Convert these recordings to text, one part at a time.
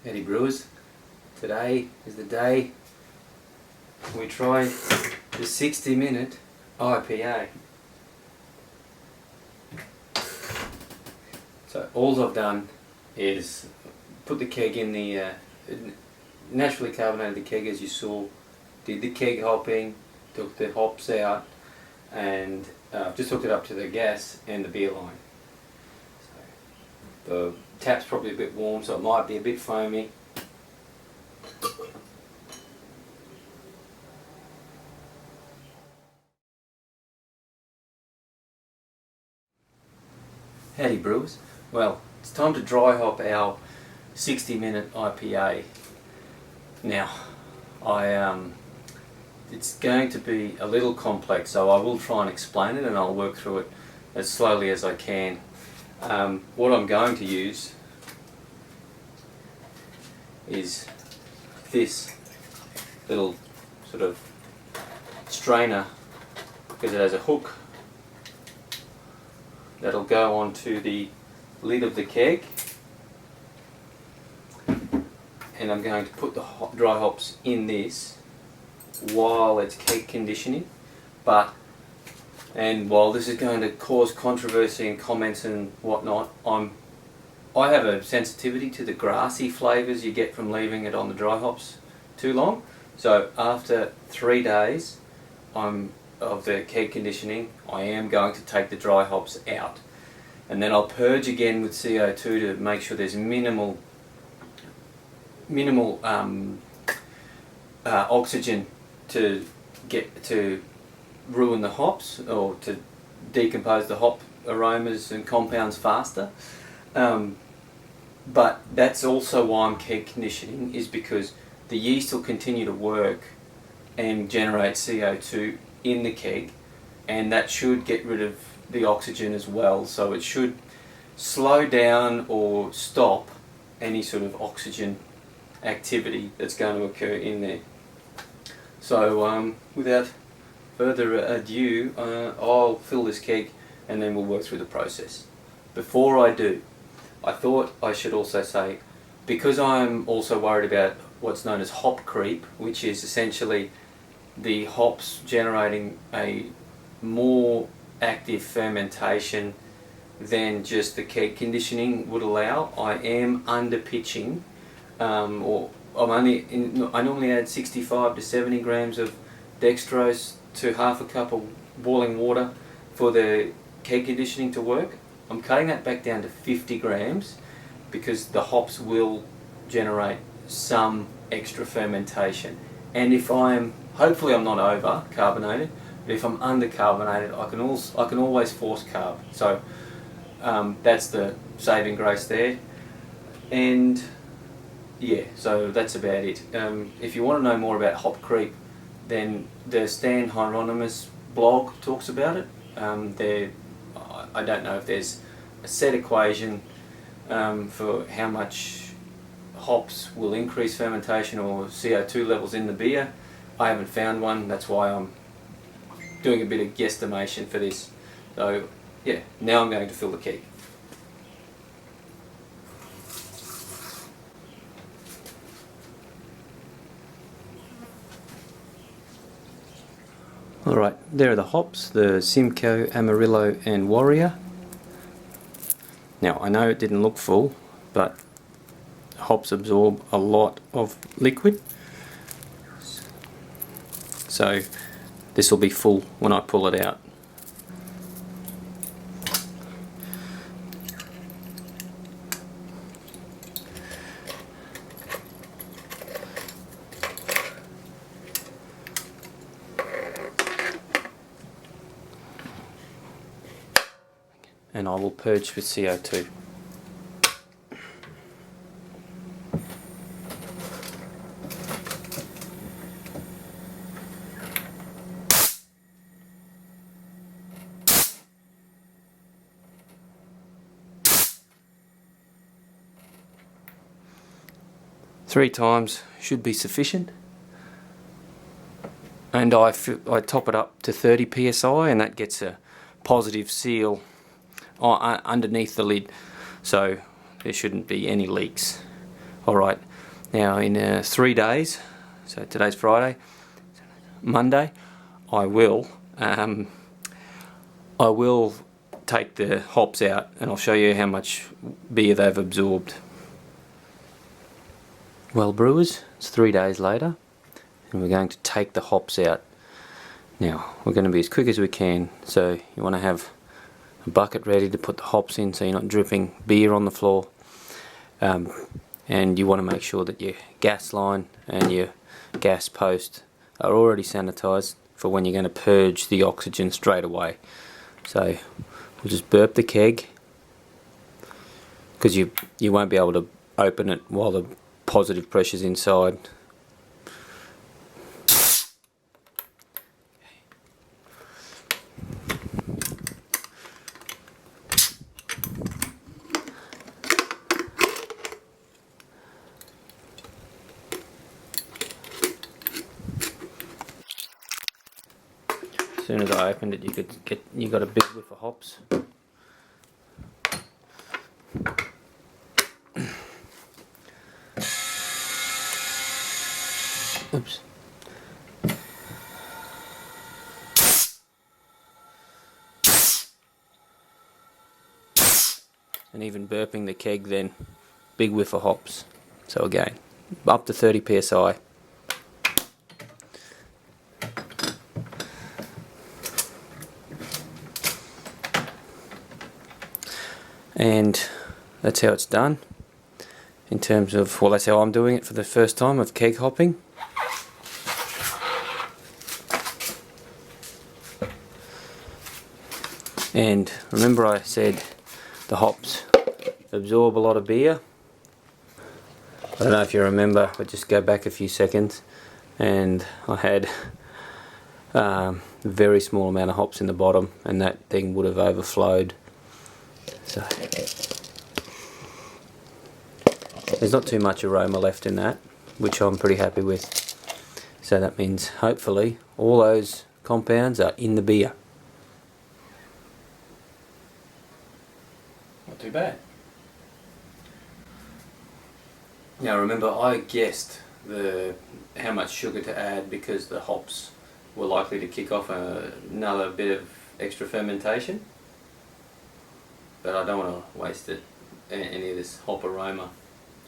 Howdy Brewers, today is the day we try the 60-minute IPA. So all I've done is put the keg in the naturally carbonated the keg as you saw, did the keg hopping, took the hops out, and just hooked it up to the gas and the beer line. So the tap's probably a bit warm, so it might be a bit foamy. Howdy Brewers. Well, it's time to dry hop our 60-minute IPA. Now, it's going to be a little complex, so I will try and explain it and I'll work through it as slowly as I can. What I'm going to use is this little sort of strainer, because it has a hook that'll go onto the lid of the keg, and I'm going to put the dry hops in this while it's keg conditioning. And while this is going to cause controversy and comments and whatnot, I have a sensitivity to the grassy flavours you get from leaving it on the dry hops too long. So after 3 days of the keg conditioning, I am going to take the dry hops out, and then I'll purge again with CO2 to make sure there's minimal oxygen to ruin the hops or to decompose the hop aromas and compounds faster. But that's also why I'm keg conditioning, is because the yeast will continue to work and generate CO2 in the keg, and that should get rid of the oxygen as well, so it should slow down or stop any sort of oxygen activity that's going to occur in there. So without further ado, I'll fill this keg and then we'll work through the process. Before I do, I thought I should also say, because I'm also worried about what's known as hop creep, which is essentially the hops generating a more active fermentation than just the keg conditioning would allow, I am under pitching, I normally add 65 to 70 grams of dextrose to half a cup of boiling water for the keg conditioning to work. I'm cutting that back down to 50 grams because the hops will generate some extra fermentation. And if hopefully I'm not over carbonated, but if I'm under carbonated, I can always force carb. So that's the saving grace there. And yeah, so that's about it. If you want to know more about hop creep, then the Stan Hieronymus blog talks about it. I don't know if there's a set equation for how much hops will increase fermentation or CO2 levels in the beer. I haven't found one, that's why I'm doing a bit of guesstimation for this. So yeah, now I'm going to fill the keg. Alright, there are the hops, the Simcoe, Amarillo and Warrior. Now I know it didn't look full, but hops absorb a lot of liquid, so this will be full when I pull it out. And I will purge with CO2. Three times should be sufficient. And I top it up to 30 psi, and that gets a positive seal underneath the lid, so there shouldn't be any leaks. Alright, Now in 3 days, so today's Friday, Monday, I will take the hops out and I'll show you how much beer they've absorbed. Well brewers, it's 3 days later and we're going to take the hops out. Now we're going to be as quick as we can, so you want to have a bucket ready to put the hops in so you're not dripping beer on the floor. And you want to make sure that your gas line and your gas post are already sanitized for when you're going to purge the oxygen straight away. So we'll just burp the keg, because you won't be able to open it while the positive pressure's inside. As soon as I opened it, you got a big whiff of hops. Oops. And even burping the keg then, big whiff of hops. So again, up to 30 psi. And that's how it's done in terms of, well, that's how I'm doing it for the first time of keg hopping. And remember I said the hops absorb a lot of beer. I don't know if you remember, but just go back a few seconds and I had a very small amount of hops in the bottom and that thing would have overflowed. So there's not too much aroma left in that, which I'm pretty happy with. So that means hopefully all those compounds are in the beer. Not too bad. Now remember, I guessed how much sugar to add because the hops were likely to kick off another bit of extra fermentation. But I don't want to waste any of this hop aroma.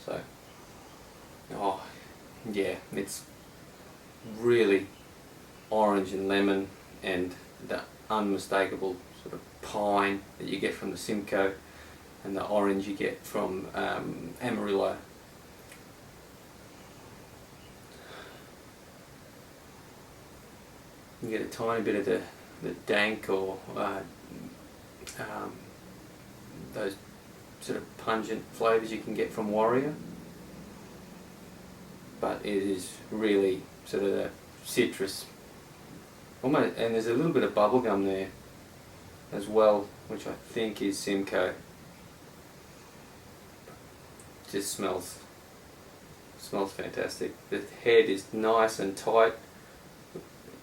So, oh yeah, it's really orange and lemon and the unmistakable sort of pine that you get from the Simcoe and the orange you get from Amarillo. You get a tiny bit of the dank or those sort of pungent flavours you can get from Warrior, but it is really sort of the citrus, almost, and there's a little bit of bubblegum there as well, which I think is Simcoe. Just smells fantastic. The head is nice and tight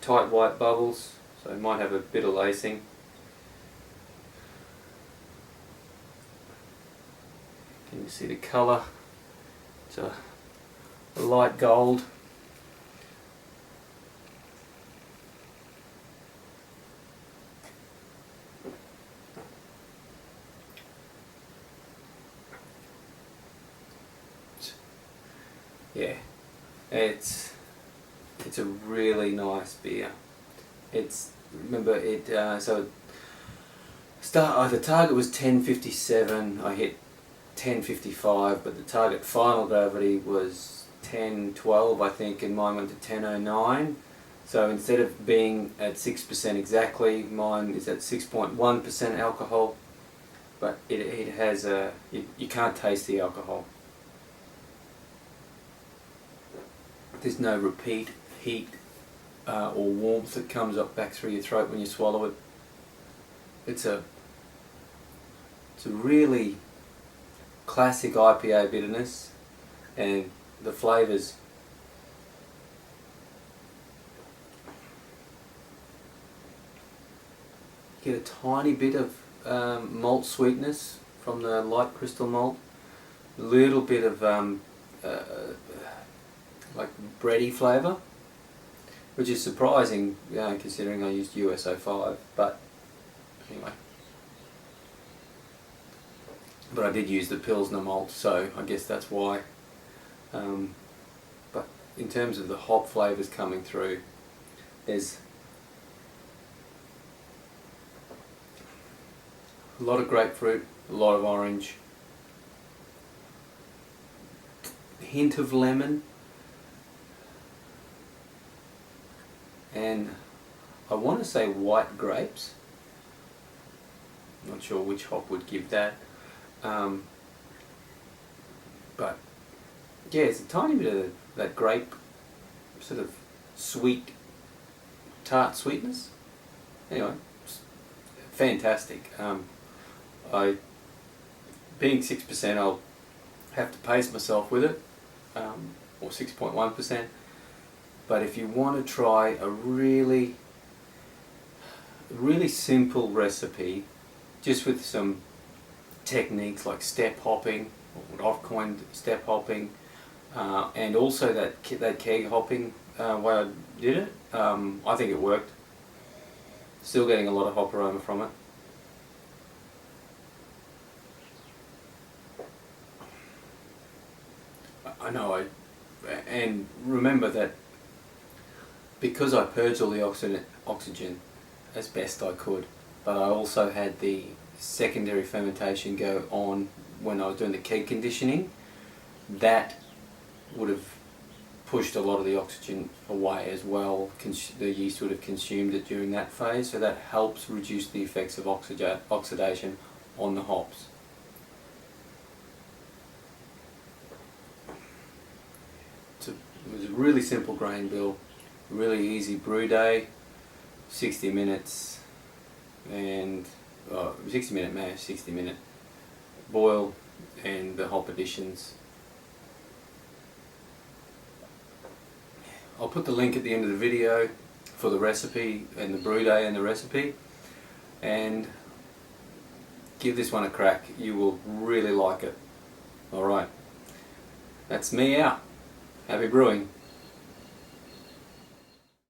white bubbles, so it might have a bit of lacing. Can you see the colour? It's a light gold. Yeah, it's a really nice beer. Remember so the target was 1057. I hit 1055, but the target final gravity was 1012, I think, and mine went to 1009. So instead of being at 6% exactly, mine is at 6.1% alcohol, but it has you can't taste the alcohol. There's no repeat heat or warmth that comes up back through your throat when you swallow it. It's a really classic IPA bitterness, and the flavours get a tiny bit of malt sweetness from the light crystal malt, a little bit of like bready flavour, which is surprising, considering I used USO5. But anyway, but I did use the Pilsner malt, so I guess that's why. But in terms of the hop flavours coming through, there's a lot of grapefruit, a lot of orange, hint of lemon, and I want to say white grapes. Not sure which hop would give that, but yeah, it's a tiny bit of that grape sort of sweet, tart sweetness. Anyway, it's fantastic. Being 6%, I'll have to pace myself with it, or 6.1%. But if you want to try a really simple recipe, just with some techniques like step hopping, or what I've coined step hopping, and also that keg hopping way I did it, I think it worked. Still getting a lot of hop aroma from it. I know, and remember that because I purged all the oxygen as best I could, but I also had the secondary fermentation go on when I was doing the keg conditioning, that would have pushed a lot of the oxygen away as well. The yeast would have consumed it during that phase, so that helps reduce the effects of oxidation on the hops. It was a really simple grain bill, really easy brew day, 60 minutes, and 60-minute mash, 60-minute boil, and the hop additions. I'll put the link at the end of the video for the recipe and the brew day and the recipe, and give this one a crack. You will really like it. Alright, that's me out. Happy brewing.